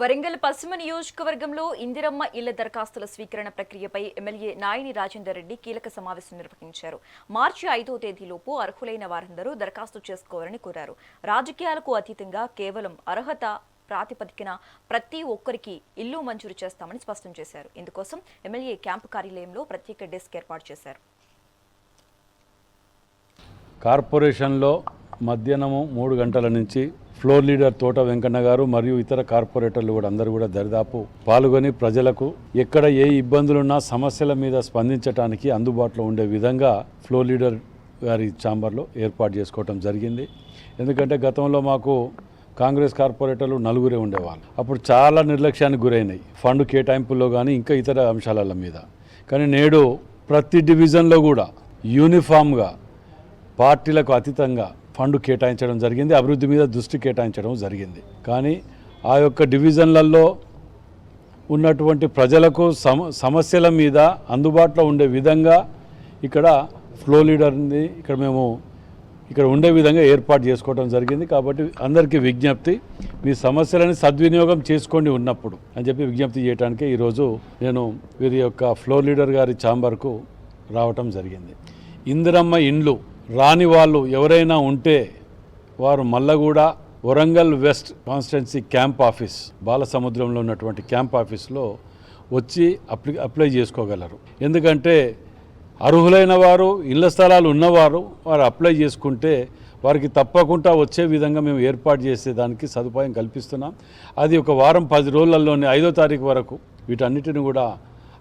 వరంగల్ పశ్చిమ నియోజకవర్గంలో ఇందిరమ్మ ఇళ్ల దరఖాస్తుల స్వీకరణ ప్రక్రియపై ఎమ్మెల్యే నాయని రాజేందర్ రెడ్డి కీలక సమావేశం నిర్వహించారు. మార్చి 5వ తేదీలోపు అర్హులైన వారందరూ దరఖాస్తు చేసుకోవాలని కోరారు. రాజకీయాలకు అతీతంగా కేవలం అర్హత ప్రాతిపదికన ప్రతి ఒక్కరికి ఇల్లు మంజూరు చేస్తామని స్పష్టం చేశారు. ఇందుకోసం ఎమ్మెల్యే క్యాంపు కార్యాలయంలో ప్రత్యేక డెస్క్ ఏర్పాటు చేశారు. కార్పొరేషన్లో మధ్యాహ్నము 3 గంటల నుంచి ఫ్లోర్ లీడర్ తోట వెంకన్న గారు మరియు ఇతర కార్పొరేటర్లు కూడా అందరూ కూడా దరిదాపు పాల్గొని ప్రజలకు ఎక్కడ ఏ ఇబ్బందులున్నా సమస్యల మీద స్పందించడానికి అందుబాటులో ఉండే విధంగా ఫ్లోర్ లీడర్ గారి ఛాంబర్లో ఏర్పాటు చేసుకోవటం జరిగింది. ఎందుకంటే గతంలో మాకు కాంగ్రెస్ కార్పొరేటర్లు 4 ఉండేవాళ్ళు. అప్పుడు చాలా నిర్లక్ష్యానికి గురైనాయి ఫండ్ కేటాయింపుల్లో కానీ ఇంకా ఇతర అంశాల మీద. కానీ నేడు ప్రతి డివిజన్లో కూడా యూనిఫామ్గా పార్టీలకు అతీతంగా ఫండ్ కేటాయించడం జరిగింది. అభివృద్ధి మీద దృష్టి కేటాయించడం జరిగింది. కానీ ఆ యొక్క డివిజన్లలో ఉన్నటువంటి ప్రజలకు సమస్యల మీద అందుబాటులో ఉండే విధంగా ఇక్కడ ఫ్లో లీడర్ని ఇక్కడ ఉండే విధంగా ఏర్పాటు చేసుకోవడం జరిగింది. కాబట్టి అందరికీ విజ్ఞప్తి, మీ సమస్యలని సద్వినియోగం చేసుకోండి ఉన్నప్పుడు అని చెప్పి విజ్ఞప్తి చేయడానికే ఈరోజు నేను వీరి యొక్క ఫ్లోర్ లీడర్ గారి ఛాంబర్కు రావటం జరిగింది. ఇందిరమ్మ ఇండ్లు రాని వాళ్ళు ఎవరైనా ఉంటే వారు Mallaguda Warangal west constituency camp office బాలసముద్రంలో ఉన్నటువంటి క్యాంప్ ఆఫీస్లో వచ్చి అప్లై చేసుకోగలరు. ఎందుకంటే అర్హులైన వారు ఇళ్ల స్థలాలు ఉన్నవారు వారు అప్లై చేసుకుంటే వారికి తప్పకుండా వచ్చే విధంగా మేము ఏర్పాటు చేసేదానికి సదుపాయం కల్పిస్తున్నాం. అది ఒక వారం 10 రోజులలోనే 5వ తారీఖు వరకు వీటన్నిటిని కూడా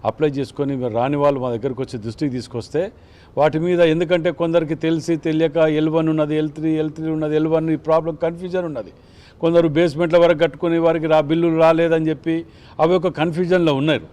అప్లై చేసుకొని రాని వాళ్ళు మా దగ్గరకు వచ్చి దృష్టికి తీసుకొస్తే వాటి మీద, ఎందుకంటే కొందరికి తెలియక L1 ఉన్నది, L3 ఉన్నది, L1 ఈ ప్రాబ్లం కన్ఫ్యూజన్ ఉన్నది. కొందరు బేస్మెంట్ల వరకు కట్టుకుని వారికి బిల్లులు రాలేదని చెప్పి అవి ఒక కన్ఫ్యూజన్లో ఉన్నారు.